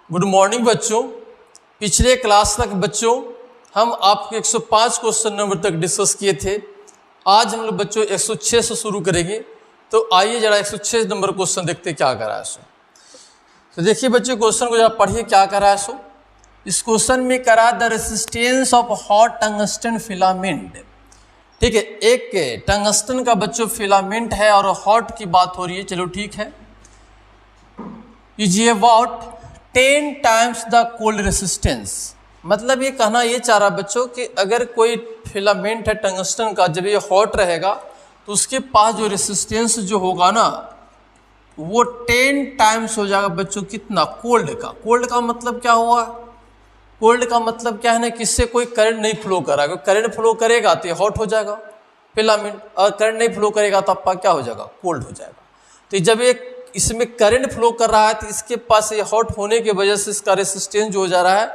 Good morning बच्चों। पिछले class तक बच्चों हम आपके 105 क्वेश्चन नंबर तक डिस्कस किए थे। आज हम लोग बच्चों 106 से शुरू करेंगे। तो आइए जरा 106 नंबर क्वेश्चन देखते क्या करा है सो। तो देखिए बच्चों क्वेश्चन को जरा पढ़िए क्या करा है सो। इस क्वेश्चन में करा the resistance of hot tungsten filament. ठीक है, एक टंगस्टन का बच्चों फिलामेंट है और हॉट की बात हो रही है। चलो ठीक है, is about 10 times the cold resistance. मतलब ये कहना ये चाह रहा बच्चों कि अगर कोई फिलामेंट है टंगस्टन का, जब ये हॉट रहेगा तो उसके पास जो रेसिस्टेंस जो होगा ना वो 10 टाइम्स हो जाएगा बच्चों कितना, कोल्ड का। कोल्ड का मतलब क्या हुआ, कोल्ड का मतलब क्या है ना कि इससे कोई करंट नहीं फ्लो कर रहा है। करंट फ्लो करेगा तो ये हॉट हो जाएगा फिलामेंट, और करंट नहीं फ्लो करेगा तो आपका क्या हो जाएगा, कोल्ड हो जाएगा। तो जब एक इसमें करंट फ्लो कर रहा है तो इसके पास ये हॉट होने की वजह से इसका रेसिस्टेंस जो हो जा रहा है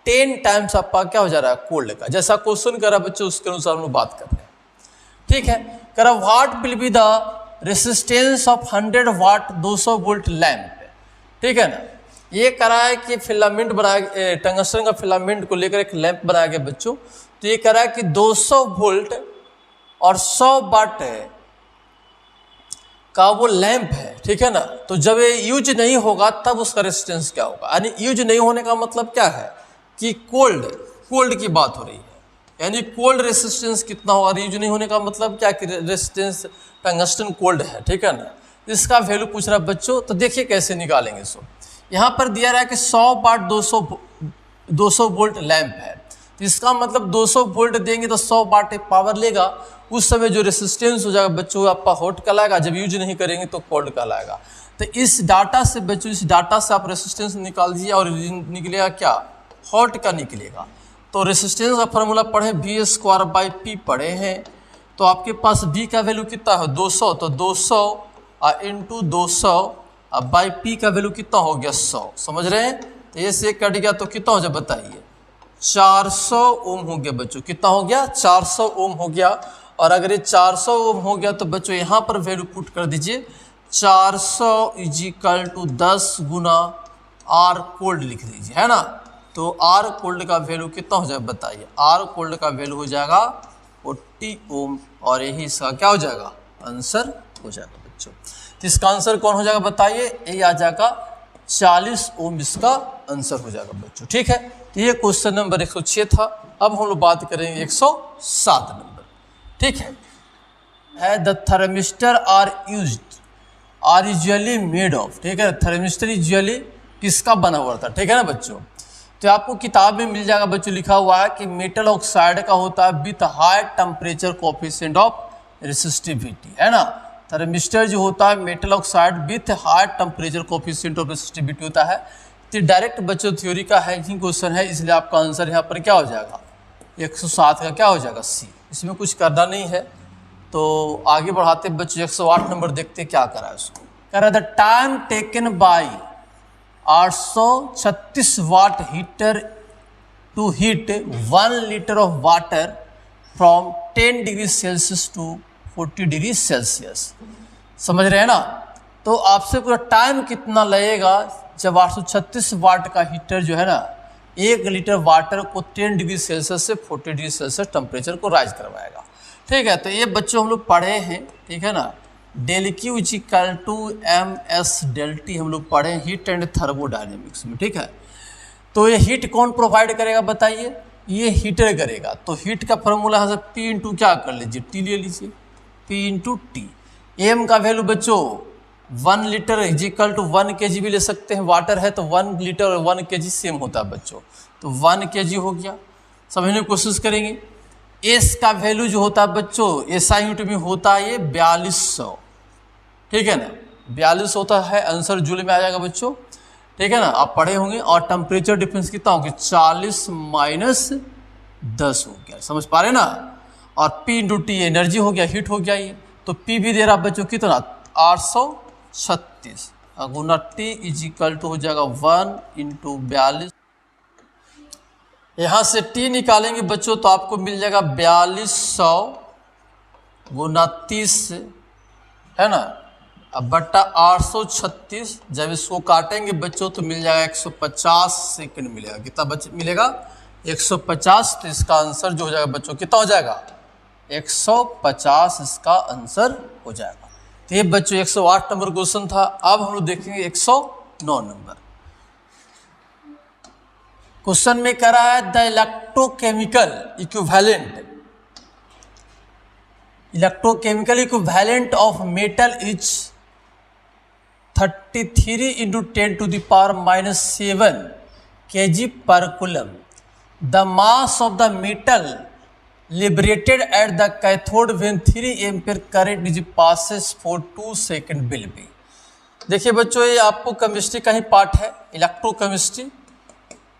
10 टाइम्स आपका क्या हो जा रहा है, कोल्ड का। जैसा क्वेश्चन कर रहा है बच्चों उसके अनुसार हम लोग बात कर रहे हैं। ठीक है, कर what will be the resistance of 100 watt 200 volt lamp. ठीक है ना, ये करा है कि फिलामेंट बनाया, टंगस्टन का फिलामेंट को लेकर एक लैंप बनाया गया बच्चों। तो ये करा है कि 200 वोल्ट और 100 वाट का वो लैंप है। ठीक है ना, तो जब ये यूज नहीं होगा तब उसका रेसिस्टेंस क्या होगा। यानी यूज नहीं होने का मतलब क्या है कि कोल्ड की बात हो रही है, यानी कोल्ड रेसिस्टेंस कितना होगा। यूज नहीं होने का मतलब क्या कि रेसिस्टेंस टंगस्टन कोल्ड है। ठीक है ना, इसका वैल्यू पूछ रहा है बच्चों। तो देखिए कैसे निकालेंगे। सो यहाँ पर दिया रहा है कि 100 वाट 200 वोल्ट लैंप है। तो इसका मतलब 200 वोल्ट देंगे तो 100 वाट पावर लेगा। उस समय जो रेसिस्टेंस हो जाएगा बच्चों आपका हॉट कहलाएगा, जब यूज नहीं करेंगे तो कोल्ड कहलाएगा। तो इस डाटा से बच्चों, इस डाटा से आप रेसिस्टेंस निकाल दीजिए और निकलेगा क्या, हॉट का निकलेगा। तो रेसिस्टेंस का फॉर्मूला पढ़े V² पढ़े हैं। तो आपके पास V का वैल्यू कितना है 200, तो 200 इंटू 200 बाई P का वैल्यू कितना हो गया 100। समझ रहे हैं। तो ये से कट गया तो कितना हो जाए बताइए, 400 ओम हो गया बच्चों। कितना हो गया, 400 ओम हो गया। और अगर ये 400 ओम हो गया तो बच्चों यहाँ पर वैल्यू पुट कर दीजिए 400 = 10 गुना R कोल्ड लिख दीजिए, है ना। तो R कोल्ड का वैल्यू कितना हो जाएगा बताइए, R कोल्ड का वैल्यू हो जाएगा 40 ओम। और यही इसका क्या हो जाएगा, आंसर हो जाएगा बच्चों। तो इसका आंसर कौन हो जाएगा बताइए, ये आ जाएगा 40 ओम इसका आंसर हो जाएगा बच्चों। ठीक है, तो ये क्वेश्चन नंबर 106 था। अब हम लोग बात करेंगे 107 नंबर। ठीक है, the thermistor are usually made of. ठीक है, थर्मिस्टर यूजुअली किसका बना हुआ था। ठीक है ना बच्चों, तो आपको किताब में मिल जाएगा बच्चों, लिखा हुआ है कि मेटल ऑक्साइड का होता है with high temperature coefficient of resistivity, है ना। थर्मिस्टर जो होता है metal oxide with high temperature coefficient of resistivity होता है। तो डायरेक्ट बच्चों थ्योरी का है ही क्वेश्चन है, इसलिए आपका आंसर यहाँ पर क्या हो जाएगा 107 का क्या हो जाएगा सी। इसमें कुछ करना नहीं है। तो आगे बढ़ाते बच्चों 108 नंबर देखते क्या करा है उसको। कह रहा है the time taken by 836 watt heater to heat 1 litre of water from 10 degree Celsius to 40 degree Celsius. समझ रहे हैं ना। तो आपसे पूरा टाइम कितना लगेगा जब 836 वाट का हीटर जो है ना 1 लीटर वाटर को 10 डिग्री सेल्सियस से 40 डिग्री सेल्सियस टेम्परेचर को राइज करवाएगा। ठीक है, तो ये बच्चों हम लोग पढ़े हैं। ठीक है ना, ∆Q = MS∆T हम लोग पढ़े हैं हीट एंड थर्मोडायनेमिक्स में। ठीक है, तो ये हीट कौन प्रोवाइड करेगा बताइए, ये हीटर करेगा। तो हीट का फॉर्मूला है P इंटू क्या कर लीजिए, T ले लीजिए, P इंटू T। M का वैल्यू बच्चों 1 लीटर = 1 kg भी ले सकते हैं, वाटर है तो 1 लीटर और 1 kg सेम होता है बच्चों। तो 1 kg हो गया, समझने की कोशिश करेंगे। एस का वैल्यू जो होता है बच्चों SI यूनिट में होता है ये 4200। ठीक है ना, 42 होता है, आंसर जूल में आ जाएगा बच्चों। ठीक है ना, आप पढ़े होंगे। और टेम्परेचर डिफरेंस कितना हो गया 40 - 10 हो गया, समझ पा रहे ना। और P इंटू T एनर्जी हो गया, हीट हो गया ये। तो P भी दे रहा बच्चों कितना 836 गुना T = हो जाएगा 1 × 42। यहाँ से T निकालेंगे बच्चों तो आपको मिल जाएगा 4200 गुना 30, है ना, अब बट्टा 836, जब इसको काटेंगे बच्चों तो मिल जाएगा 150 सेकंड मिलेगा। कितना मिलेगा? 150। तो इसका आंसर जो हो जाएगा बच्चों कितना हो जाएगा? 150 इसका आंसर हो जाएगा। तो ये बच्चों 108 नंबर क्वेश्चन था। अब हम लोग देखेंगे 109 नंबर क्वेश्चन में कह रहा है the electrochemical equivalent of metal is 33 × 10⁻⁷ kg per coulomb. The mass of the metal liberated at the cathode when 3 ampere current is passes for 2 seconds will be. देखिए बच्चों, ये आपको केमिस्ट्री का ही पार्ट है, इलेक्ट्रोकेमिस्ट्री,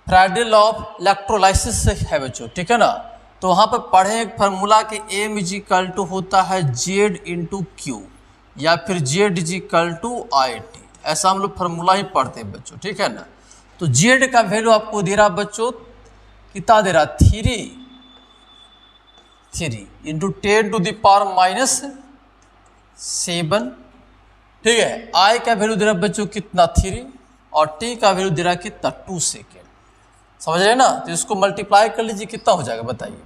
फ्रैडल ऑफ इलेक्ट्रोलाइसिस से है बच्चों, ठीक है ना। तो वहाँ पर पढ़े एक फार्मूला के M = होता है Z × Q या फिर Z = IT, ऐसा हम लोग फार्मूला ही पढ़ते हैं बच्चों, ठीक है ना। तो Z का वैल्यू आपको दे रहा बच्चों, कितना दे रहा? 3 × 10⁻⁷, ठीक है। I का वैल्यू दे रहा बच्चों कितना? 3, और T का वैल्यू दे रहा कितना? 2 सेकेंड। समझ रहे ना। तो इसको मल्टीप्लाई कर लीजिए, कितना हो जाएगा बताइए।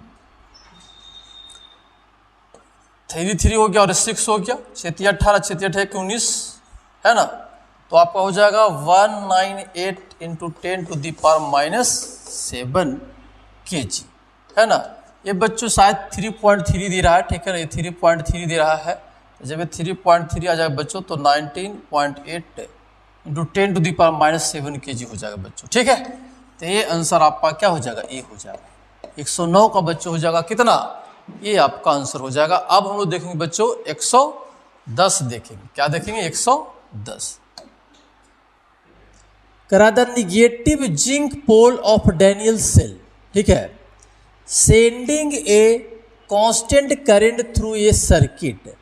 3 हो गया और 6 हो गया, 6 18, 6 8 19 है ना। तो आपका हो जाएगा 198 × 10⁻⁷ kg, है ना। ये बच्चों शायद 3.3 दे रहा है, ठीक है ना। ये 3.3 दे रहा है। जब ये 3.3 आ जाएगा बच्चों तो 19.8 × 10⁻⁷ kg हो जाएगा बच्चों, ठीक है। तो ये आंसर आपका क्या हो जाएगा? ए हो जाएगा। 109 का बच्चों हो जाएगा कितना? ये आपका आंसर हो जाएगा। अब हम लोग देखेंगे बच्चों 110 देखेंगे। क्या देखेंगे? 110 करा the negative zinc pole of Daniell cell, ठीक है, sending a constant current through a circuit,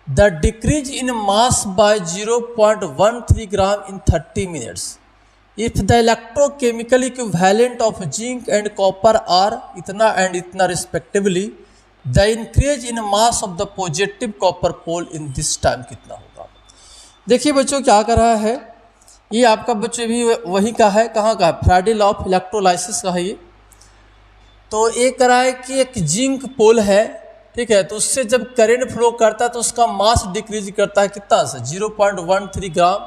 the decrease in mass by 0.13 gram in 30 minutes if the electrochemical equivalent of zinc and copper are इतना and इतना respectively, the increase in mass of the positive copper pole in this time कितना होगा? देखिए बच्चों क्या कर रहा है, ये आपका बच्चों भी वही का है, कहाँ का है? फ्रैडल ऑफ इलेक्ट्रोलाइसिस का है ये। तो ये कर रहा है कि एक जिंक पोल है, ठीक है, तो उससे जब करंट फ्लो करता है तो उसका मास डिक्रीज करता है कितना से? 0.13 ग्राम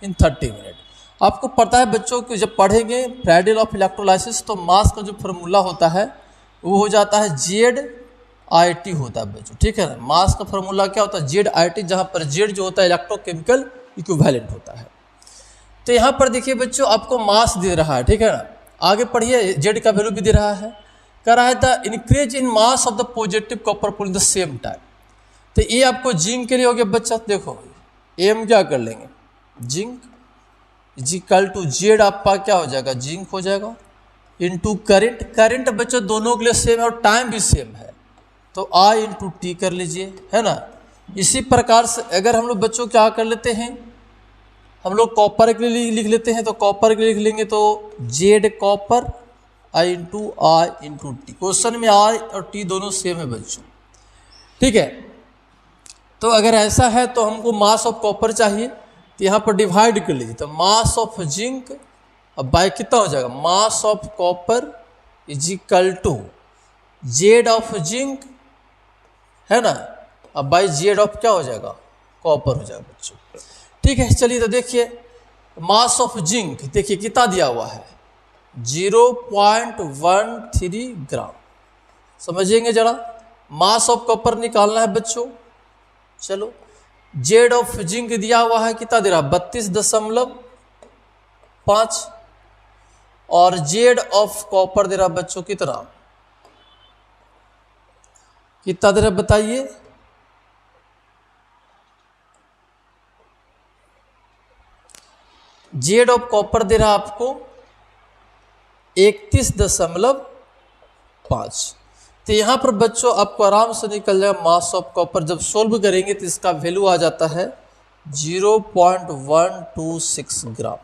इन 30 मिनट। आपको पता है बच्चों कि जब पढ़ेंगे फ्रैडल ऑफ इलेक्ट्रोलाइसिस तो मास का जो फार्मूला होता है वो हो जाता है ZIT होता है बच्चों, ठीक है ना। मास का फार्मूला क्या होता है? ZIT, जहाँ पर Z जो होता है इलेक्ट्रोकेमिकल इक्विवेलेंट होता है। तो यहाँ पर देखिए बच्चों आपको मास दे रहा है, ठीक है ना। आगे पढ़िए, Z का वैल्यू भी दे रहा है, कह रहा है the increase in mass of the positive copper pole in the same time. तो ये आपको जिंक के लिए हो गया बच्चा, देखो M क्या कर लेंगे? जिंक = Z आपका क्या हो जाएगा? जिंक हो जाएगा, इनटू करंट। करंट बच्चों दोनों के लिए सेम है और टाइम भी सेम है, तो I × T कर लीजिए, है ना। इसी प्रकार से अगर हम लोग बच्चों क्या कर लेते हैं, हम लोग कॉपर के लिए लिख लेते हैं, तो कॉपर के लिए लिख लेंगे तो Z copper I × T। Question में I और T दोनों सेम है बच्चों, ठीक है। तो अगर ऐसा है तो हमको मास ऑफ कॉपर चाहिए, तो यहाँ पर डिवाइड कर लीजिए, तो मास ऑफ जिंक अब बाय कितना हो जाएगा? Mass of copper = Z of zinc, है ना, अब बाय Z ऑफ क्या हो जाएगा? कॉपर हो जाएगा बच्चों, ठीक है। चलिए तो देखिए मास ऑफ जिंक देखिए कितना दिया हुआ है? 0.13 ग्राम। समझेंगे जरा, मास ऑफ कॉपर निकालना है बच्चों। चलो, Z ऑफ जिंक दिया हुआ है, कितना दे रहा? 32.5, और Z ऑफ कॉपर दे रहा बच्चों कितना दे रहा बताइए? Z ऑफ कॉपर दे रहा आपको 31.5। तो यहाँ पर बच्चों आपको आराम से निकल जाएगा मास ऑफ कॉपर। जब सोल्व करेंगे तो इसका वैल्यू आ जाता है 0.126 ग्राम।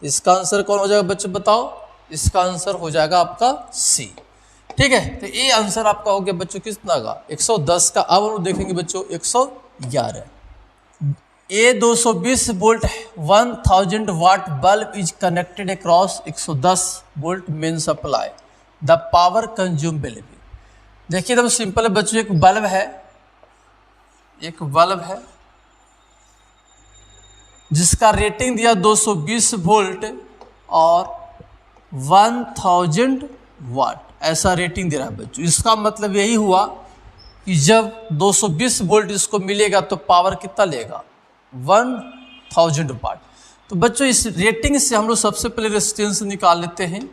इसका आंसर कौन हो जाएगा बच्चों बताओ? इसका आंसर हो जाएगा आपका सी, ठीक है। तो ये आंसर आपका हो गया बच्चों कितना का? 110 का। अब हम देखेंगे बच्चों 111। A 220 volt 1000 watt bulb is connected across 110 volt main supply, the power consume will be. देखिए एकदम सिंपल है बच्चों, एक बल्ब है जिसका रेटिंग दिया 220 वोल्ट और 1000 वाट, ऐसा रेटिंग दे रहा है बच्चों। इसका मतलब यही हुआ कि जब 220 वोल्ट इसको मिलेगा तो पावर कितना लेगा, 1000 वाट। तो बच्चों इस रेटिंग से हम लोग सबसे पहले रेजिस्टेंस निकाल लेते हैं।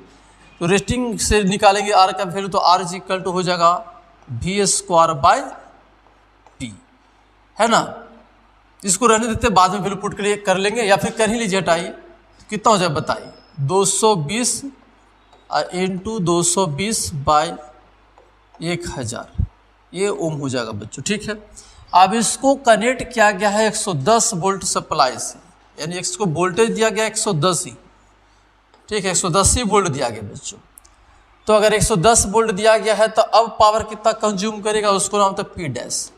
तो रेटिंग से निकालेंगे आर का वैल्यू, तो आर इक्वल टू हो जाएगा V²/P, है ना। इसको रहने देते, बाद में वैल्यू पुट कर लेंगे, या फिर कर ही लीजिए, हटाइए। कितना हो जाए बताइए, 220 इंटू 220/1000, ये ओम हो जाएगा बच्चों, ठीक है। अब इसको कनेक्ट किया गया है 110 वोल्ट सप्लाई से, यानी इसको वोल्टेज दिया गया 110 ही, ठीक है, 110 ही वोल्ट दिया गया बच्चों। तो अगर 110 वोल्ट दिया गया है तो अब पावर कितना कंज्यूम करेगा, उसको नाम तो P डैश।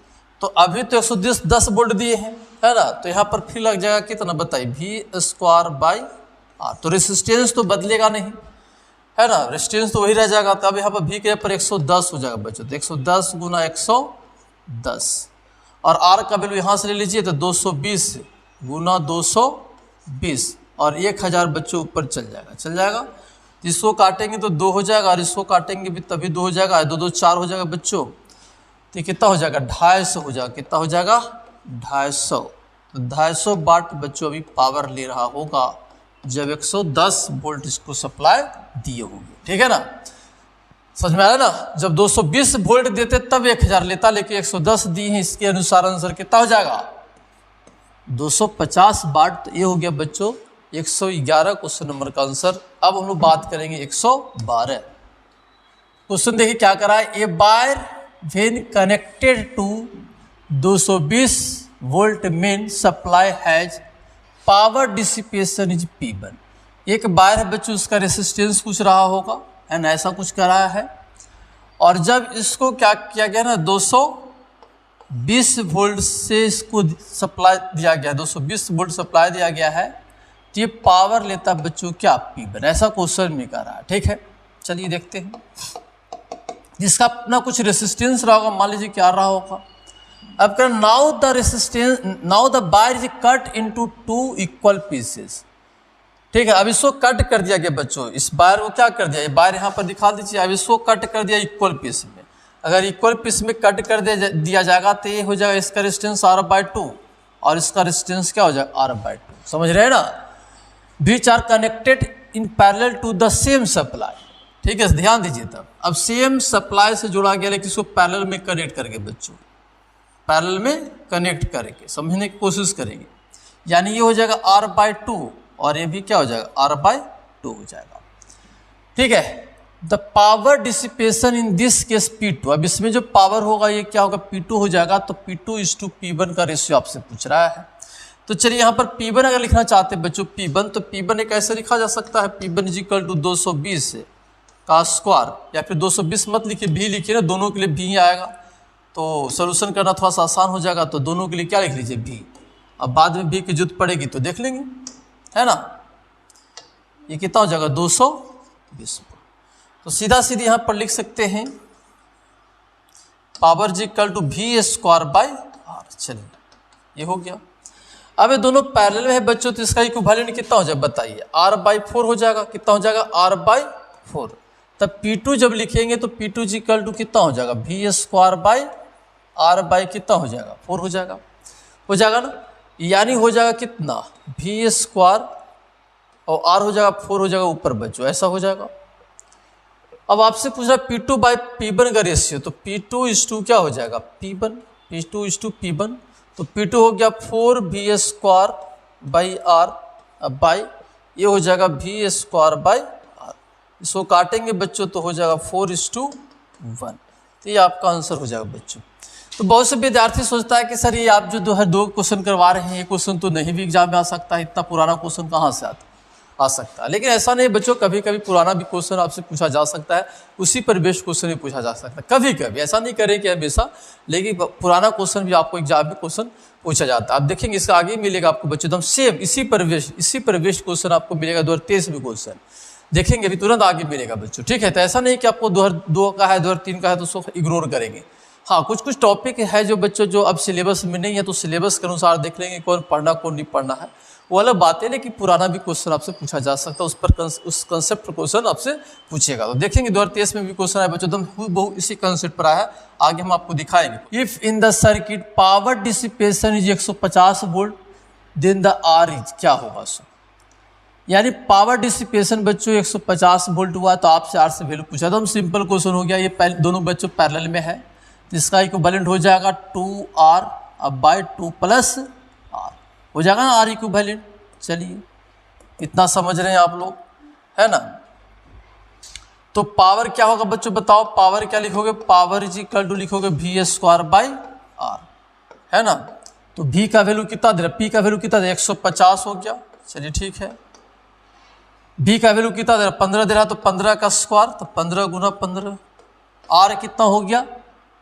तो अभी तो 110 वोल्ट दिए हैं, है ना, तो यहाँ पर फिर लग जाएगा कितना बताइए, V²/R। तो रेसिस्टेंस तो बदलेगा नहीं, है ना, रेसिस्टेंस तो वही रह जाएगा। तो अब यहाँ पर V के पर 110 हो जाएगा बच्चों, तो 110 गुना 110, और R का वैल्यू यहाँ से ले लीजिए, तो 220 गुना 220 और 1000 बच्चों ऊपर चल जाएगा। इसको काटेंगे तो 2 हो जाएगा, और इसको काटेंगे भी तभी 2 हो जाएगा, 2 2 4 हो जाएगा बच्चों। तो कितना हो जाएगा, 250 हो जाएगा। कितना हो जाएगा, 250। तो 250 वाट बच्चों अभी पावर ले रहा होगा जब 110 वोल्ट इसको सप्लाई दिए होंगे, ठीक है ना, समझ में आ रहा है ना। जब 220 वोल्ट देते तब 1000 लेता, लेकिन 110 दिए हैं, इसके अनुसार आंसर कितना हो जाएगा, 250 वाट। तो ये हो गया बच्चों 111 क्वेश्चन नंबर का आंसर। अब हम लोग बात करेंगे 112 क्वेश्चन। देखिए क्या करा है, a wire when connected to 220 volt main supply has power dissipation is P1। एक वायर है बच्चों, उसका रेसिस्टेंस कुछ रहा होगा, है ना, ऐसा कुछ कराया है। और जब इसको क्या किया गया ना, 220 वोल्ट से इसको सप्लाई दिया गया, 220 वोल्ट सप्लाई दिया गया है, तो ये पावर लेता बच्चों क्या, P1। ऐसा क्वेश्चन में कर रहा है, ठीक है। चलिए देखते हैं, जिसका अपना कुछ रेसिस्टेंस रहा होगा, मान लीजिए क्या रहा होगा। अब कर now the wire is cut into 2 equal pieces, ठीक है। अब इसको कट कर दिया गया बच्चों, इस वायर को क्या कर दिया, ये वायर यहाँ पर दिखा दीजिए। अब इसको कट कर दिया इक्वल पीस में। अगर इक्वल पीस में कट कर दिया जाएगा तो ये हो जाएगा इसका रेजिस्टेंस R/2 और इसका रेजिस्टेंस क्या हो जाएगा, R/2। समझ रहे हैं ना। बीच are connected in parallel to the same supply, ठीक है, ध्यान दीजिए। तब अब सेम सप्लाई से जुड़ा गया, लेकिन इसको पैरेलल में कनेक्ट करके बच्चों, पैरेलल में कनेक्ट करके समझने की कोशिश करेंगे। यानी ये हो जाएगा R/2 और ये भी क्या हो जाएगा, R/2 हो जाएगा, ठीक है। The power dissipation in this case P2। अब इसमें जो पावर होगा ये क्या होगा, P2 हो जाएगा। तो P2:P1 का रेशियो आपसे पूछ रहा है। तो चलिए यहाँ पर P1 अगर लिखना चाहते हैं बच्चों, P1, तो P1 एक ऐसे लिखा जा सकता है, P1 = 220 का स्क्वायर, या फिर 220 मत लिखिए, भी लिखिए ना, दोनों के लिए भी ही आएगा, तो सोल्यूशन करना थोड़ा सा आसान हो जाएगा। तो दोनों के लिए क्या लिख लीजिए, भी। अब बाद में भी की जरूरत पड़ेगी तो देख लेंगे, है ना। ये कितना हो जाएगा, 220। तो सीधा सीधी यहाँ पर लिख सकते हैं पावर = V²/R। चलिए ये हो गया। अब ये दोनों पैरेलल में है बच्चों, तो इसका इक्विवेलेंट कितना हो जाएगा बताइए, R/4 हो जाएगा। कितना हो जाएगा, R/4। तब P2 जब लिखेंगे तो P2 = कितना हो जाएगा, V²/R/ कितना हो जाएगा, 4 हो जाएगा ना। यानी हो जाएगा कितना, V² और R हो जाएगा 4 हो जाएगा ऊपर बच्चों, ऐसा हो जाएगा। अब आपसे पूछ रहा है P2/P1 का रेशियो, तो P2:2 क्या हो जाएगा, P1। P2:P1, तो P2 हो गया 4V²/R। अब बाई ये हो जाएगा V²/R। इसको काटेंगे बच्चों तो हो जाएगा 4:1। तो ये आपका आंसर हो जाएगा बच्चों। तो बहुत से विद्यार्थी सोचता है कि सर ये आप जो दो क्वेश्चन करवा रहे हैं, ये क्वेश्चन तो नहीं भी एग्जाम में आ सकता है, इतना पुराना क्वेश्चन कहाँ से आता है। आ सकता है। लेकिन ऐसा नहीं बच्चों, कभी कभी पुराना भी क्वेश्चन आपसे पूछा जा सकता है, उसी पर बेस्ड क्वेश्चन भी पूछा जा सकता है कभी कभी, ऐसा नहीं करें कि हमेशा, लेकिन पुराना क्वेश्चन भी आपको एग्जाम में क्वेश्चन पूछा जाता है। आप देखेंगे इसका आगे मिलेगा आपको बच्चों एकदम सेम इसी पर बेस्ड क्वेश्चन आपको मिलेगा 2023 में क्वेश्चन देखेंगे, अभी तुरंत आगे मिलेगा बच्चों, ठीक है। तो ऐसा नहीं कि आपको 2002 का है 2003 का है तो उसको इग्नोर करेंगे। हाँ, कुछ टॉपिक है जो बच्चों जो अब सिलेबस में नहीं है तो सिलेबस के अनुसार देख लेंगे कौन पढ़ना कौन नहीं पढ़ना है, वो अलग बात है। लेकिन पुराना भी क्वेश्चन आपसे पूछा जा सकता है, उस पर उस कंसेप्ट क्वेश्चन आपसे पूछेगा। तो देखेंगे 2023 में भी क्वेश्चन है बच्चों, एकदम बहुत इसी कंसेप्ट पर आया है, आगे हम आपको दिखाएंगे। If in the circuit power dissipation is 150 volt then the R is, क्या होगा सो, यानी पावर डिसिपेशन बच्चों 150 वोल्ट हुआ तो आपसे आर से वैल्यू पूछा, तो हम सिंपल क्वेश्चन हो गया। ये दोनों बच्चों पैरेलल में है, इसका इक्विवेलेंट हो जाएगा 2R अब बाई 2 प्लस आर हो जाएगा ना, आर इक्विवेलेंट। चलिए इतना समझ रहे हैं आप लोग, है ना। तो पावर क्या होगा बच्चों बताओ, पावर क्या लिखोगे, पावर इज इक्वल टू लिखोगे V² बाई आर, है ना। तो V का वैल्यू कितना दे रहा, P का वैल्यू कितना दे 150 हो गया, चलिए ठीक है। B का वैल्यू कितना दे रहा 15 दे रहा, तो 15 का स्क्वायर, तो 15 गुना 15। R कितना हो गया,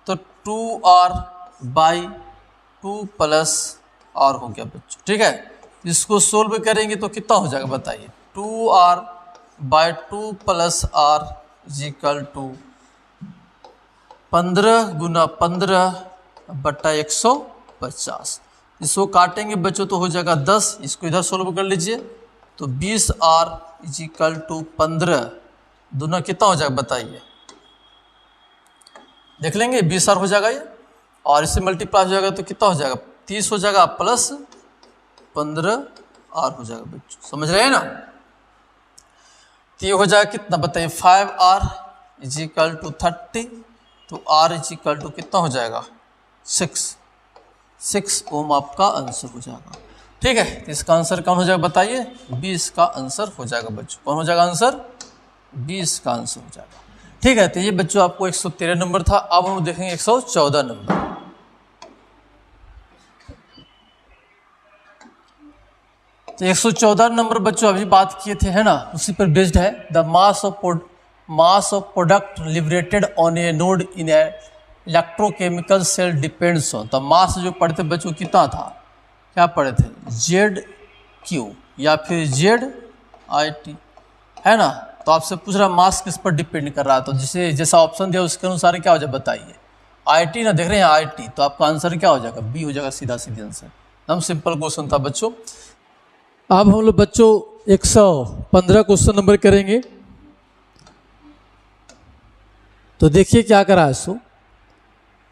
तो 2R बाई 2 प्लस R हो गया बच्चों, ठीक है। इसको सोल्व करेंगे तो कितना हो जाएगा बताइए, 2R by 2 plus R is equal to 15 गुना 15 बटा 150। इसको काटेंगे बच्चों तो हो जाएगा 10, इसको इधर सोल्व कर लीजिए तो 20R इज इक्वल टू 15, दोनों कितना हो जाएगा बताइए, देख लेंगे 20R हो जाएगा ये, और इससे मल्टीप्लाई हो जाएगा तो कितना हो जाएगा 30 हो जाएगा प्लस 15R हो जाएगा बच्चों, समझ रहे हैं ना। तो ये हो जाएगा कितना बताइए 5R इज इक्वल टू 30, तो R इज इक्वल टू कितना हो जाएगा 6 ओम आपका आंसर हो जाएगा, ठीक है। तो इसका आंसर कौन हो जाएगा बताइए, 20 का आंसर हो जाएगा बच्चों, कौन हो जाएगा आंसर, 20 का आंसर हो जाएगा, ठीक है। तो ये बच्चों आपको 113 नंबर था। अब हम देखेंगे 114 नंबर। तो 114 नंबर बच्चों अभी बात किए थे, है ना, उसी पर बेस्ड है। The mass of product liberated on anode in a electrochemical cell depends on, तो मास जो पढ़े थे बच्चों कितना था, क्या पढ़े थे, ZQ या फिर ZIT, है ना। तो आपसे पूछ रहा मास किस पर डिपेंड कर रहा है, तो जैसा ऑप्शन दिया उसके अनुसार क्या हो जाए बताइए, IT ना, देख रहे हैं IT, तो आपका आंसर क्या हो जाएगा, B हो जाएगा, सीधा आंसर। एकदम सिंपल क्वेश्चन था बच्चों। अब हम लोग बच्चों 115 क्वेश्चन नंबर करेंगे। तो देखिए क्या करा है, so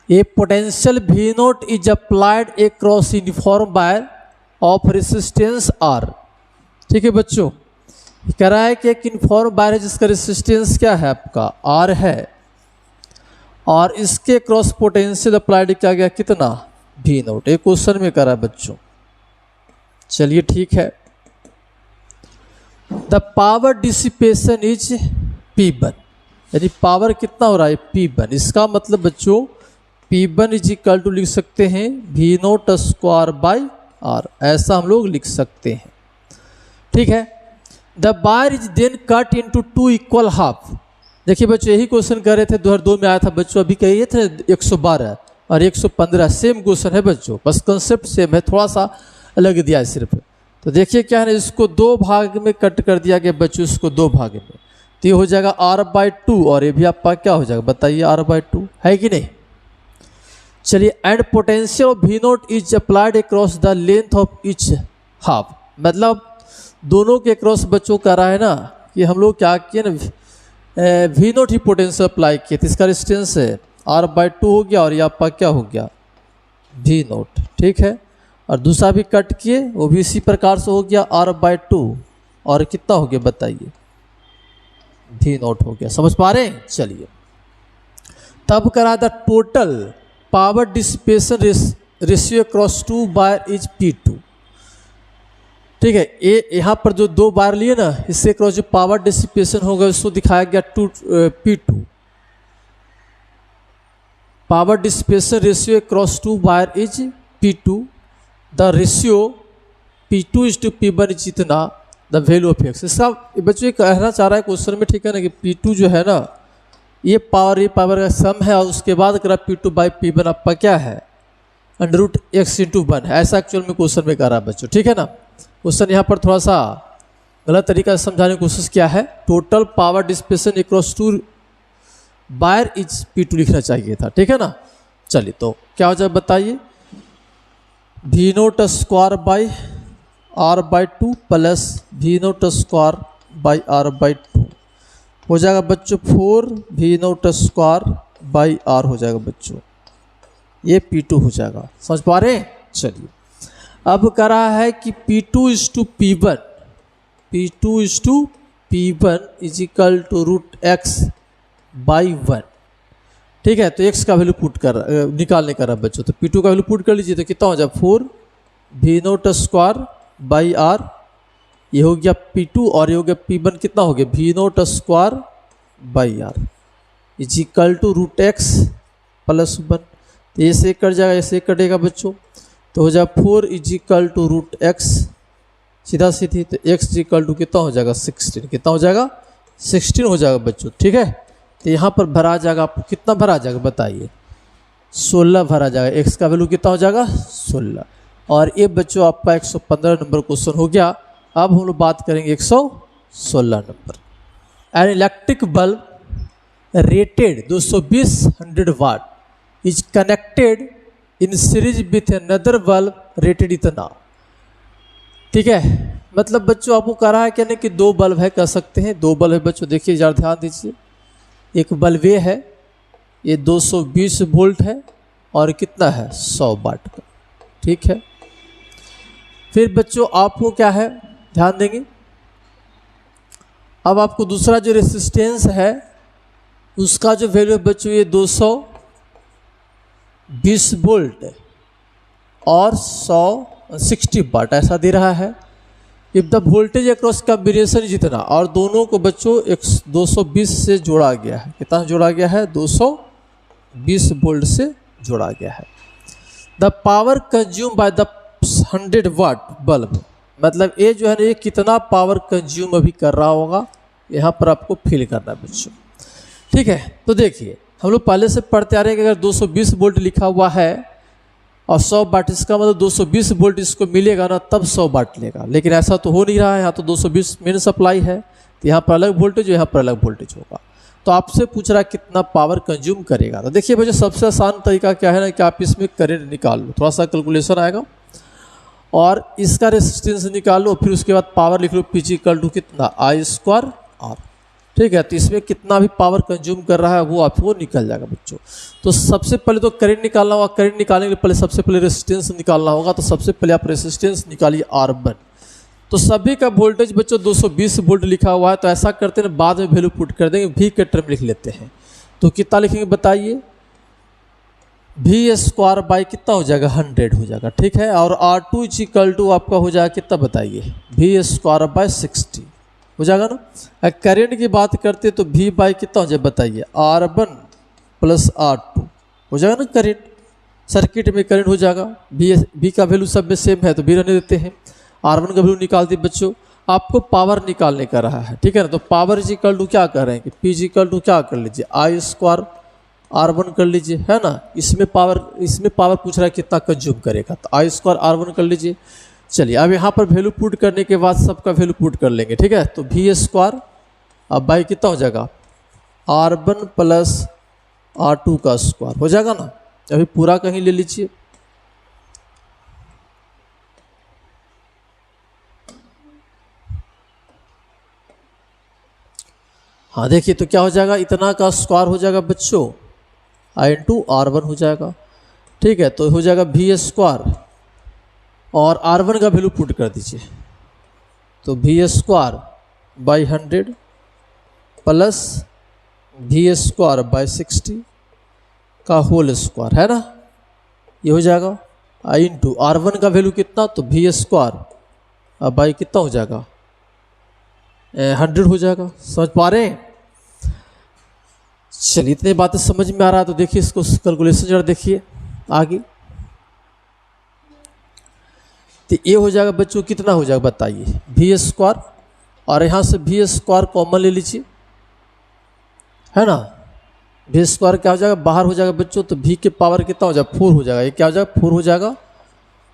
a potential V0 is applied across uniform wire of resistance R, ठीक है बच्चों। कह रहा है कि एक यूनिफॉर्म वायर है जिसका रेसिस्टेंस क्या है आपका R है, और इसके क्रॉस पोटेंशियल अप्लाइड किया गया कितना V0, एक क्वेश्चन में करा है बच्चों। चलिए ठीक है। The power dissipation is P1, यानी पावर कितना हो रहा है P1, इसका मतलब बच्चों P1 इज इक्वल टू लिख सकते हैं V0 स्क्वायर बाई R, ऐसा हम लोग लिख सकते हैं, ठीक है। The wire is then cut into 2 equal half. देखिए बच्चों यही क्वेश्चन कर रहे थे 2002 में आया था बच्चों, अभी कहिए थे 112 और 115 सेम क्वेश्चन है बच्चों, बस कंसेप्ट सेम है, थोड़ा सा अलग दिया है सिर्फ। तो देखिए क्या है ना, इसको 2 भाग में कट कर दिया गया बच्चों, इसको 2 भाग में, तो ये हो जाएगा R/2 और ये भी आपका क्या हो जाएगा बताइए R/2, है कि नहीं। चलिए, and potential of V0 is applied across the length of each half, मतलब दोनों के क्रॉस बच्चों का रहा है ना कि हम लोग क्या किए ना, V0 ही पोटेंशियल अप्लाई किए, तो इसका रेजिस्टेंस है R/2 हो गया, और ये आपका क्या हो गया V0, ठीक है। और दूसरा भी कट किए, वो भी इसी प्रकार से हो गया R/2, और कितना हो गया बताइए V0 हो गया, समझ पा रहे हैं। चलिए, तब करा the total power dissipation ratio cross 2 wire is P2, ठीक है। ये यहाँ पर जो 2 वायर लिए ना, इससे क्रॉस जो पावर डिसिपेशन होगा उसको दिखाया गया P2, power dissipation ratio cross 2 wire is P2, the ratio P2 is to P1 is इतना, द वैल्यू ऑफ एक्स। इसका बच्चों ये कहना चाह रहा है क्वेश्चन में, ठीक है ना, कि P2 जो है ना ये पावर का सम है और उसके बाद अगर P2 बाई P1 आपका क्या है अंडर रूट एक्स इंटू 1 है। ऐसा एक्चुअल में क्वेश्चन में कह रहा है बच्चों, ठीक है ना। क्वेश्चन यहाँ पर थोड़ा सा गलत तरीका से समझाने की कोशिश किया है। Total power dissipation across two wire is P2 लिखना चाहिए था, ठीक है ना। चलिए तो क्या हो जाए बताइए, V naught square by R by 2 plus V naught square by R by 2 हो जाएगा बच्चों 4 V naught square by R हो जाएगा बच्चों, ये P2 हो जाएगा। समझ पा रहे हैं। चलिए अब कह रहा है कि P2 is to P1, P2 is to P1 is equal to root X by 1, ठीक है। तो x का वैल्यू पुट कर निकालने का रहा बच्चों, तो P2 का वैल्यू पुट कर लीजिए तो कितना हो जाए 4 V naught square by R, ये हो गया P2 और ये हो गया P1 कितना हो गया V naught square by R is equal to root X plus 1। तो ये से कट जाएगा, ऐसे कटेगा बच्चों, तो हो जाएगा 4 is equal to root X, सीधा सीधी, तो x इज इक्वल टू कितना हो जाएगा 16, कितना हो जाएगा 16 हो जाएगा बच्चों, ठीक है। तो यहाँ पर भरा जाएगा, आपको कितना भरा जाएगा बताइए 16 भरा जाएगा, x का वैल्यू कितना हो जाएगा 16। और ये बच्चों आपका 115 नंबर क्वेश्चन हो गया। अब हम लोग बात करेंगे 116 number. N electric bulb rated 220 100 what is connected in series with another bulb rated इतना, ठीक है। मतलब बच्चों आपको कह रहा है कहने कि दो बल्ब है, कह सकते हैं दो बल्ब है बच्चों। देखिए ज़रा ध्यान दीजिए, एक बल्ब ये है, ये 220 वोल्ट है और कितना है 100 वाट का, ठीक है। फिर बच्चों आपको क्या है ध्यान देंगे, अब आपको दूसरा जो रेसिस्टेंस है उसका जो वैल्यू है बच्चों ये 220 वोल्ट और 160 वाट ऐसा दे रहा है। If the voltage across combination जितना, और दोनों को बच्चों 220 से जोड़ा गया है, कितना जोड़ा गया है 220 वोल्ट से जोड़ा गया है। The power consume by the 100 watt bulb, मतलब ये जो है ना ये कितना पावर कंज्यूम अभी कर रहा होगा, यहाँ पर आपको फील करना है बच्चों, ठीक है। तो देखिए हम लोग पहले से पढ़ते आ रहे हैं कि अगर 220 वोल्ट लिखा हुआ है और 100 वाट, इसका मतलब 220 वोल्ट इसको मिलेगा ना तब 100 वाट लेगा, लेकिन ऐसा तो हो नहीं रहा है। यहाँ तो 220 मेन सप्लाई है, तो यहाँ पर अलग वोल्टेज, यहाँ पर अलग वोल्टेज होगा। तो आपसे पूछ रहा है कितना पावर कंज्यूम करेगा। तो देखिए बच्चों सबसे आसान तरीका क्या है ना कि आप इसमें करंट निकाल लो, थोड़ा सा कैलकुलेशन आएगा और इसका रेसिस्टेंस निकाल लो, फिर उसके बाद पावर लिख लो P इक्वल टू कितना I स्क्वायर R, ठीक है। तो इसमें कितना भी पावर कंज्यूम कर रहा है वो आपको निकल जाएगा बच्चों। तो सबसे पहले तो करंट निकालना होगा, करंट निकालने के लिए पहले सबसे पहले रेसिस्टेंस निकालना होगा। तो सबसे पहले आप रेसिस्टेंस निकालिए R1। तो सभी का वोल्टेज बच्चों 220 वोल्ट लिखा हुआ है, तो ऐसा करते हैं बाद में वैल्यू पुट कर देंगे, V के टर्म लिख लेते हैं। तो कितना लिखेंगे बताइए, V स्क्वायर बाई कितना हो जाएगा 100 हो जाएगा, ठीक है। और R2 इक्वल टू आपका हो जाएगा कितना बताइए V स्क्वायर बाई 60 हो जाएगा ना। करंट की बात करते तो V बाई कितना हो जाए बताइए R1 प्लस R2 हो जाएगा ना। करंट सर्किट में करंट हो जाएगा, V का वैल्यू सब में सेम है तो V रहने देते हैं। R1 का वैल्यू निकाल दी बच्चों, आपको पावर निकालने का रहा है, ठीक है ना। तो पावर इज इक्वल टू क्या कर रहे हैं कि P इक्वल टू क्या कर लीजिए I स्क्वायर R1 कर लीजिए, है ना। इसमें पावर पूछ रहा है कितना कंज्यूम करेगा, तो I स्क्वायर R1 कर लीजिए। चलिए अब यहाँ पर वैल्यू पुट करने के बाद सबका वैल्यू पुट कर लेंगे, ठीक है। तो V स्क्वायर अब बाई कितना हो जाएगा R1 प्लस R2 का स्क्वायर हो जाएगा ना। अभी पूरा कहीं ले लीजिए, हाँ देखिए तो क्या हो जाएगा, इतना का स्क्वायर हो जाएगा बच्चों I इंटू R1 हो जाएगा, ठीक है। तो हो जाएगा V स्क्वायर और R1 का वैल्यू पुट कर दीजिए, तो V square by 100 plus V square by 60 का होल स्क्वायर, है ना। ये हो जाएगा I इंटू R1 का वैल्यू कितना, तो V स्क्वायर बाई कितना हो जाएगा 100 हो जाएगा। समझ पा रहे हैं। चलिए इतनी बातें समझ में आ रहा है, तो देखिए इसको कैलकुलेशन जरा देखिए आगे। तो ये हो जाएगा बच्चों कितना हो जाएगा बताइए V स्क्वायर और यहाँ से वी स्क्वायर कॉमन ले लीजिए, है ना। वी स्क्वायर क्या हो जाएगा, बाहर हो जाएगा बच्चों, तो वी के पावर कितना हो जाएगा, 4 हो जाएगा। ये क्या हो जाएगा, 4 हो जाएगा।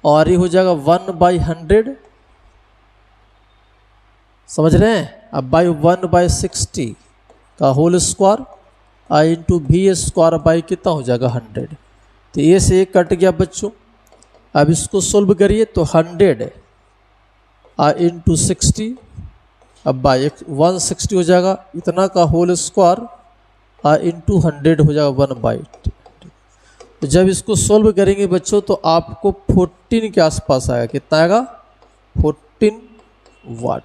और ये हो जाएगा 1/100, समझ रहे हैं। अब बाई 1/60 का whole square I into V square by कितना हो जाएगा 100। तो ये से एक कट गया बच्चों। अब इसको सोल्व करिए तो 100 इंटू 60 अब बाई 160 हो जाएगा, इतना का होल स्क्वायर इंटू 100 हो जाएगा 1/2। तो जब इसको सोल्व करेंगे बच्चों तो आपको 14 के आसपास आएगा। कितना आएगा, 14 वाट।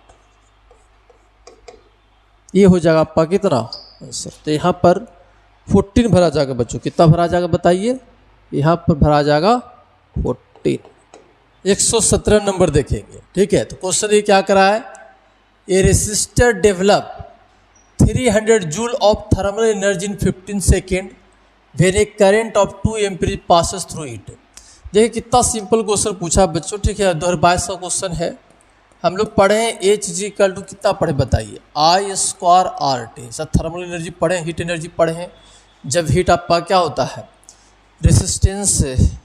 ये हो जाएगा आपका कितना आंसर। तो यहाँ पर 14 भरा जाएगा बच्चों। कितना भरा जाएगा बताइए, यहाँ पर भरा जाएगा 14। 117 नंबर देखेंगे, ठीक है। तो क्वेश्चन ये क्या करा है, a resistor develop 300 joule of thermal energy in 15 second when a current of 2 ampere passes through it. देखिए कितना सिंपल क्वेश्चन पूछा बच्चों, ठीक है। 2022 का क्वेश्चन है। हम लोग पढ़े हैं H= कितना पढ़े बताइए, I²RT। सब थर्मल एनर्जी पढ़े, हीट एनर्जी पढ़े हैं। जब हीट आपका क्या होता है, रेसिस्टेंस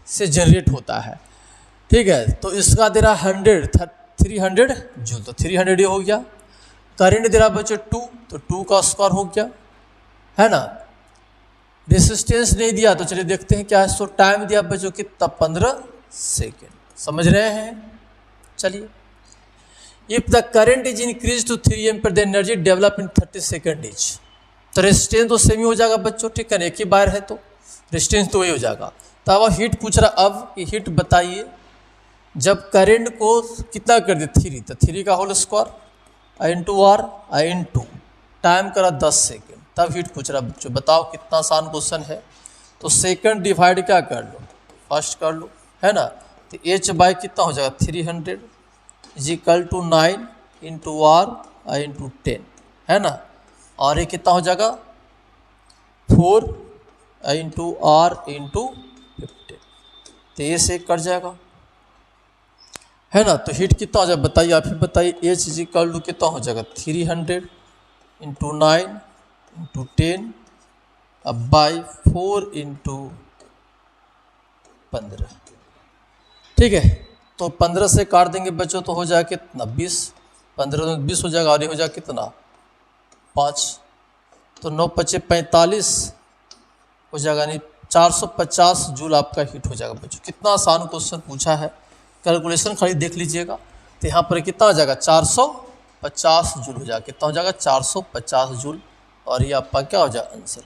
से जनरेट होता है, ठीक है। तो इसका दे रहा 300 जूल, तो 300 ये हो गया। करंट दे रहा बच्चों 2, तो 2 का स्क्वायर हो गया, है ना। रेसिस्टेंस नहीं दिया तो चलिए देखते हैं क्या है। सो टाइम दिया बच्चों कितना, 15 सेकेंड। समझ रहे हैं, चलिए। If the current is increase to 3 ampere the energy develop in 30 second is. तो रेसिस्टेंस तो सेम ही हो जाएगा बच्चों, ठीक है। एक ही बार है तो रेसिस्टेंस तो वही हो जाएगा। तो अब हीट पूछ रहा, अब हीट बताइए जब करंट को कितना कर दे 3, तो 3 का whole square into R into time करा 10 सेकेंड, तब हीट पूछ रहा बच्चों। बताओ कितना आसान क्वेश्चन है। तो सेकंड डिवाइड क्या कर लो, फर्स्ट कर लो, है ना। तो H कितना हो जाएगा 300 = 9 इंटू आर इंटू 10, है ना। और ये कितना हो जाएगा 4 इंटू आर इंटू 15। तो ये से कट जाएगा, है ना। तो हीट कितना हो जाएगा बताइए, आप ही बताइए। H= कितना हो जाएगा 300 इंटू 9 इंटू 10 अब बाई 4 इंटू 15, ठीक है। तो 15 से काट देंगे बच्चों तो हो जाएगा कितना 20, 15 20 हो जाएगा। और ये हो जाएगा कितना 5, तो 9 × 5 = 45 हो जाएगा, यानी 450 जूल आपका हीट हो जाएगा बच्चों। कितना आसान क्वेश्चन पूछा है, कैलकुलेशन खाली देख लीजिएगा। तो यहाँ पर कितना हो जाएगा 450 जूल हो जाएगा। कितना हो जाएगा 450 जूल। और ये आपका क्या हो जाएगा आंसर।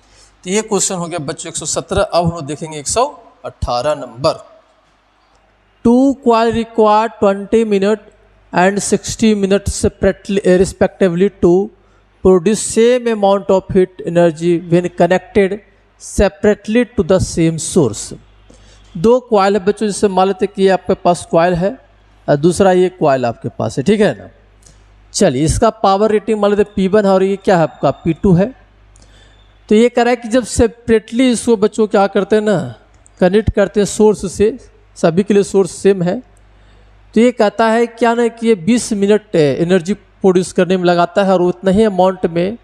तो ये क्वेश्चन हो गया बच्चों 117। अब हम लोग देखेंगे 118 number. 2 coil require 20 minutes and 60 minutes separately respectively to produce same amount of heat energy when connected separately to the same source। 2 coil है बच्चों, जिससे मान लेते कि ये आपके पास कॉयल है और दूसरा ये कॉयल आपके पास है, ठीक है ना। चलिए इसका पावर रेटिंग मान लेते P1 है और ये क्या है आपका P2 है। तो ये कह रहा है कि जब सेपरेटली इसको बच्चों क्या करते हैं ना, कनेक्ट करते हैं सोर्स से, सभी के लिए सोर्स सेम है। तो ये कहता है क्या ना कि ये 20 मिनट एनर्जी प्रोड्यूस करने में लगाता है और उतना ही अमाउंट में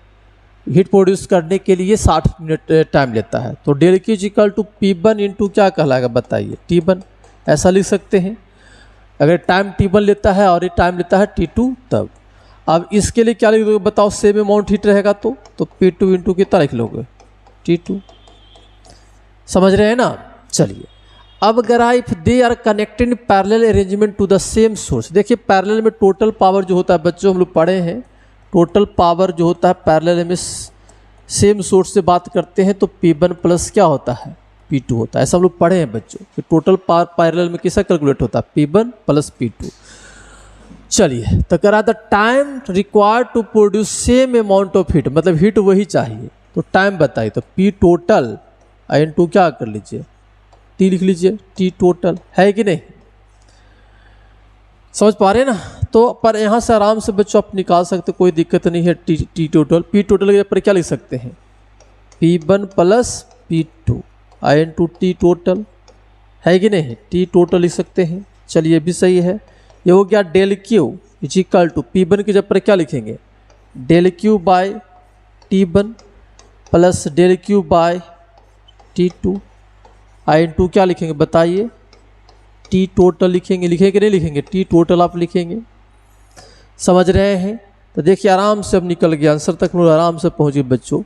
हीट प्रोड्यूस करने के लिए 60 मिनट टाइम लेता है। तो ∆Q = P1 इंटू क्या कहलाएगा बताइए, T1। ऐसा लिख सकते हैं। अगर टाइम T1 लेता है और ये टाइम लेता है T2 तब। अब इसके लिए क्या लिख दोगे बताओ, सेम अमाउंट हीट रहेगा तो P2 इंटू कितना लिख लोगे T2। समझ रहे हैं ना। चलिए अब अगर if they are connected parallel arrangement to the same source. देखिए पैरेलल में टोटल पावर जो होता है बच्चों, हम लोग पढ़े हैं, टोटल पावर जो होता है पैरेलल में सेम सोर्स से बात करते हैं तो P1 प्लस क्या होता है P2 होता है। ऐसा हम लोग पढ़े हैं बच्चों कि टोटल पावर पैरेलल में किसका कैलकुलेट होता है P1 प्लस P2। चलिए तो करा the time required to produce same amount of heat, मतलब हीट वही चाहिए। तो टाइम बताइए, तो P टोटल इंटू क्या कर लीजिए T लिख लीजिए, T टोटल है कि नहीं, समझ पा रहे हैं ना। तो पर यहाँ से आराम से बच्चों आप निकाल सकते, कोई दिक्कत नहीं है। टी टोटल P टोटल के पर क्या लिख सकते हैं P1 plus P2 into T total, है कि नहीं, T टोटल लिख सकते हैं। चलिए भी सही है। ये हो गया ∆Q is equal to P1 की जगह पर क्या लिखेंगे, del Q by T1 plus del Q by T2 I into क्या लिखेंगे बताइए, टी टोटल लिखेंगे, लिखेंगे नहीं लिखेंगे, टी टोटल आप लिखेंगे। समझ रहे हैं? तो देखिए आराम से अब निकल गया आंसर तक, लोग आराम से पहुंचे बच्चों।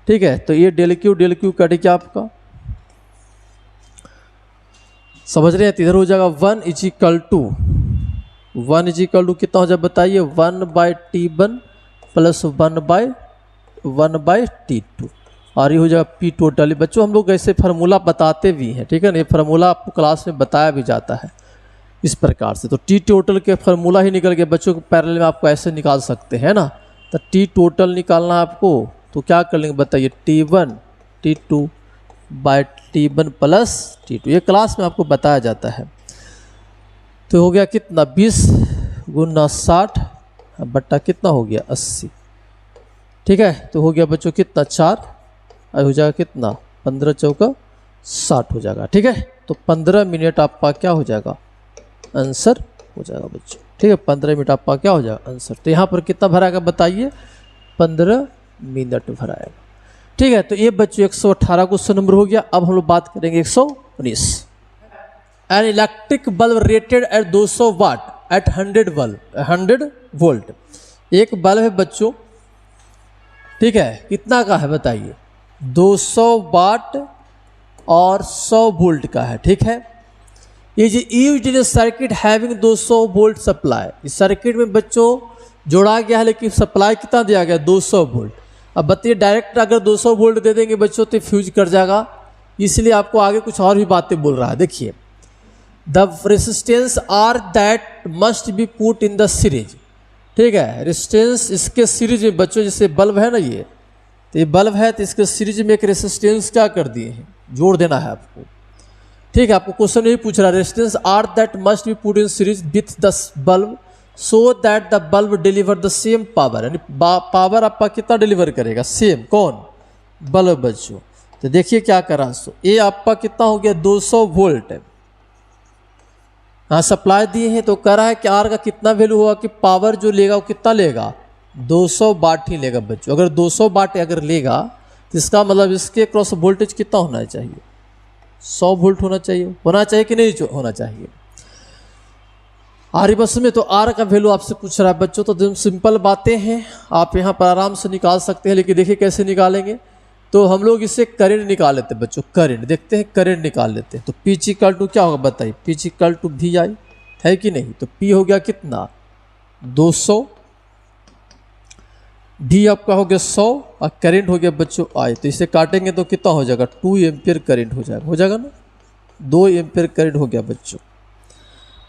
ठीक है, तो ये डेल क्यू कट गया आपका, समझ रहे हैं? तो इधर हो जाएगा 1 इज इक्वल टू कितना हो जाए बताइए, 1/T1 प्लस 1/T2 और ये हो जाएगा पी टोटल। बच्चों हम लोग ऐसे फार्मूला बताते भी हैं, ठीक है ना, ये फार्मूला आपको क्लास में बताया भी जाता है इस प्रकार से। तो टी टोटल के फार्मूला ही निकल के बच्चों को पैरेलल में आपको ऐसे निकाल सकते हैं ना। तो टी टोटल निकालना है आपको, तो क्या कर लेंगे बताइए, T1 T2 bye T1 plus T2, ये क्लास में आपको बताया जाता है। तो हो गया कितना, 20 गुना 60 बट्टा कितना हो गया 80। ठीक है, तो हो गया बच्चों कितना 4 हो जाएगा कितना 15 चौका 60 हो जाएगा। ठीक है, तो 15 मिनट आपका क्या हो जाएगा, आंसर हो जाएगा बच्चों। ठीक है, 15 मिनट आपका क्या हो जाएगा आंसर। तो यहाँ पर कितना भराएगा बताइए, 15 मिनट भराएगा। ठीक है, तो ये बच्चों 118 क्वेश्चन नंबर हो गया। अब हम लोग बात करेंगे 119। An electric bulb rated at 200 watt at 100 volt. एक बल्ब है बच्चों, ठीक है, कितना का है बताइए, 200 वाट और 100 वोल्ट का है। ठीक है, ये जो used in circuit having 200 volt supply, इस सर्किट में बच्चों जोड़ा गया है, लेकिन सप्लाई कितना दिया गया 200 वोल्ट। अब बताइए डायरेक्ट अगर 200 वोल्ट दे देंगे बच्चों तो फ्यूज कर जाएगा, इसलिए आपको आगे कुछ और भी बातें बोल रहा है। देखिए, the resistance R that must be put in the series. ठीक है, रेसिस्टेंस इसके सीरीज में बच्चों, जैसे बल्ब है ना, ये तो ये बल्ब है, तो इसके सीरीज में एक रेसिस्टेंस क्या कर दिए हैं, जोड़ देना है आपको। ठीक है, आपको क्वेश्चन यही पूछ रहा है, resistance R that must be put in series with the bulb so that the bulb deliver the same power, यानी पावर आपका कितना डिलीवर करेगा, सेम, कौन, बल्ब बच्चों। तो देखिए क्या करा, ये आपका कितना हो गया 200 वोल्ट है, हाँ सप्लाई दिए हैं, तो कह रहा है कि आर का कितना वैल्यू होगा कि पावर जो लेगा वो कितना लेगा, 200 वाट ही लेगा बच्चों। अगर 200 वाट अगर लेगा तो इसका मतलब इसके क्रॉस वोल्टेज कितना होना चाहिए, 100 वोल्ट होना चाहिए कि नहीं होना चाहिए। आर बस में तो आर का वैल्यू आपसे पूछ रहा है बच्चों, तो सिंपल बातें हैं, आप यहाँ पर आराम से निकाल सकते हैं। लेकिन देखिए कैसे निकालेंगे, तो हम लोग इससे करंट निकाल लेते हैं बच्चों, करंट देखते हैं, करंट निकाल लेते हैं। तो P इक्वल टू क्या होगा बताइए, P इक्वल टू VI है कि नहीं। तो P हो गया कितना 200, D आपका हो गया 100 और करंट हो गया बच्चों I। तो इसे काटेंगे तो कितना हो जाएगा 2 एम्पियर करंट हो जाएगा ना, 2 एम्पियर करंट हो गया बच्चों।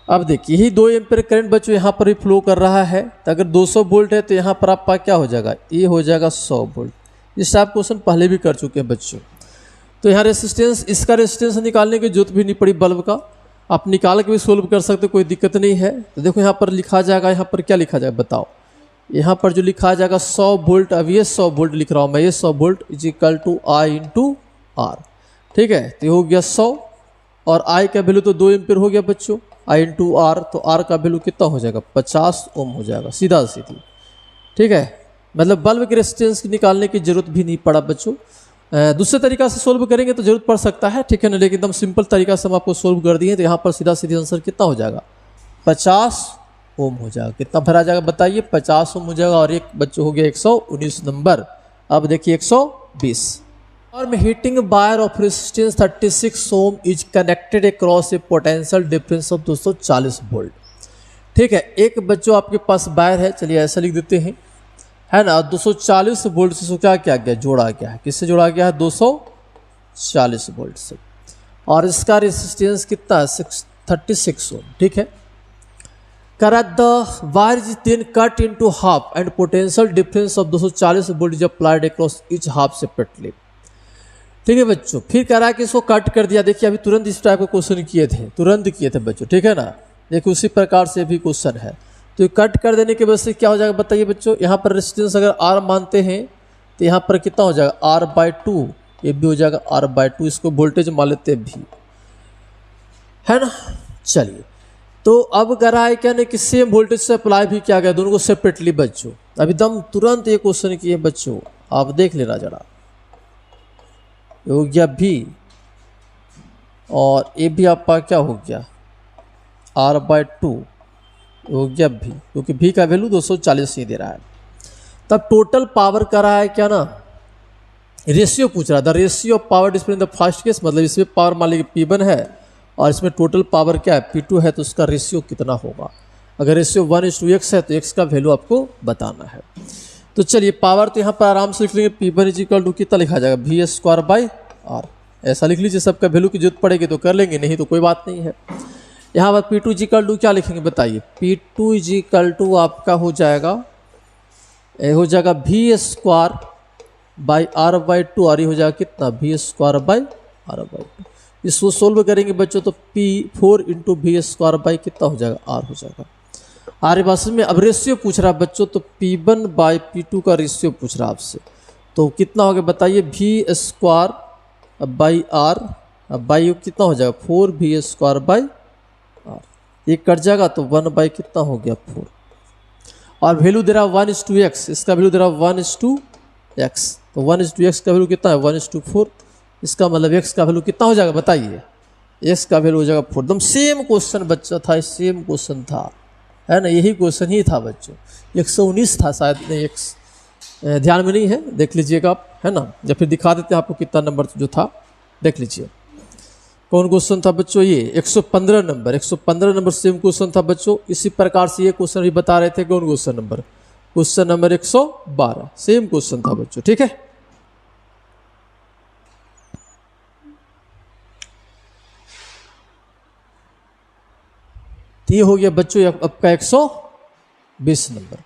अब देखिए यही 2 एम्पियर करंट बच्चों यहाँ पर भी फ्लो कर रहा है। तो अगर 200 वोल्ट है तो यहाँ पर आपका क्या हो जाएगा, ये हो जाएगा 100 वोल्ट। इस टाइप क्वेश्चन पहले भी कर चुके हैं बच्चों। तो यहाँ रेसिस्टेंस, इसका रेसिस्टेंस निकालने की जरूरत भी नहीं पड़ी बल्ब का, आप निकाल के भी सोल्व कर सकते, कोई दिक्कत नहीं है। तो देखो यहाँ पर लिखा जाएगा, यहाँ पर क्या लिखा जाएगा बताओ, यहाँ पर जो लिखा जाएगा 100 वोल्ट, अब ये 100 वोल्ट लिख रहा हूँ मैं, ये 100 volt is equal to I into R. ठीक है, तो हो गया 100 और I का वैल्यू तो 2 एम्पियर हो गया बच्चों, I इंटू आर, तो आर का वैल्यू कितना हो जाएगा 50 ओम हो जाएगा, सीधा सीधी। ठीक है, मतलब बल्ब के रेजिस्टेंस निकालने की जरूरत भी नहीं पड़ा बच्चों। दूसरे तरीका से सोल्व करेंगे तो जरूरत पड़ सकता है, ठीक है ना, लेकिन एकदम सिंपल तरीका से हम आपको सोल्व कर दिए। तो यहाँ पर सीधा सीधी आंसर कितना हो जाएगा 50 ओम हो जाएगा। कितना भरा जाएगा बताइए, 50 ओम हो जाएगा। और एक बच्चों हो गया 119 नंबर। अब देखिए 120, और में heating wire of resistance 36 ohm is connected across a potential difference of 240 volt. ठीक है, एक बच्चों आपके पास वायर है, चलिए ऐसा लिख देते हैं, है ना, 240 वोल्ट से क्या क्या गया, जोड़ा गया है, किससे जोड़ा गया है 240 वोल्ट से, और इसका रेजिस्टेंस कितना है 36 ओम। ठीक है, करा the wire is then cut into half and potential difference of 240 volt is applied across each half separately. ठीक है बच्चों, फिर करा कि इसको कट कर दिया। देखिए अभी तुरंत इस टाइप के क्वेश्चन किए थे बच्चों, ठीक है ना, देखिए उसी प्रकार से भी क्वेश्चन है। तो कट कर देने के वजह से क्या हो जाएगा बताइए बच्चों, यहाँ पर रेजिस्टेंस अगर R मानते हैं तो यहाँ पर कितना हो जाएगा R/2, ये भी हो जाएगा R/2, इसको वोल्टेज मान लेते हैं भी, है ना। चलिए तो अब करा है क्या नहीं कि सेम वोल्टेज से अप्लाई भी किया गया दोनों को सेपरेटली बच्चों। अब एकदम तुरंत ये क्वेश्चन किए बच्चों, आप देख लेना जरा। ये हो गया भी और ये भी आपका क्या हो गया R/2 हो गया भी, क्योंकि भी का वैल्यू 240 ही दे रहा है। तब टोटल पावर का रहा है क्या ना, रेशियो पूछ रहा था, ratio of power display in the first case, मतलब इसमें पावर मान लीजिए P1 है और इसमें टोटल पावर क्या है P2 है, तो उसका रेशियो कितना होगा। अगर रेशियो 1:x है तो x का वैल्यू आपको बताना है। तो चलिए पावर तो यहाँ पर आराम से लिख लेंगे, P1 = कितना लिखा जाएगा V²/R, ऐसा लिख लीजिए। सबका वैल्यू की जरूरत पड़ेगी तो कर लेंगे, नहीं तो कोई बात नहीं है। यहाँ पर P2 = क्या लिखेंगे बताइए। P2 = आपका हो जाएगा V²/R/2 और ये हो जाएगा कितना V²/R/2। इसको सोल्व करेंगे बच्चों तो P4 × V² कितना हो जाएगा R हो जाएगा। आर भाषा में अब रेशियो पूछ रहा है बच्चों, तो P1/P2 का रेशियो पूछ रहा है आपसे, तो कितना हो गया बताइए V²/R कितना हो जाएगा 4V²/R, ये कट जाएगा तो 1 कितना हो गया 4, और वैल्यू दे रहा 1:x, इसका वैल्यू दे रहा 1:x, तो 1:x का वैल्यू कितना है 1:4, इसका मतलब x का वैल्यू कितना हो जाएगा बताइए, x का वैल्यू हो जाएगा 4। एकदम सेम क्वेश्चन बच्चा था, सेम क्वेश्चन था, है ना, यही क्वेश्चन ही था बच्चों। 119 था शायद, नहीं x ध्यान में नहीं है, देख लीजिएगा आप, है ना, या फिर दिखा देते हैं आपको कितना नंबर जो था, देख लीजिए कौन क्वेश्चन था बच्चों, ये 115 नंबर, 115 नंबर सेम क्वेश्चन था बच्चों। इसी प्रकार से ये क्वेश्चन भी बता रहे थे, कौन क्वेश्चन नंबर 112, सेम क्वेश्चन था बच्चों, ठीक है। तो ये हो गया बच्चों आपका 120 नंबर।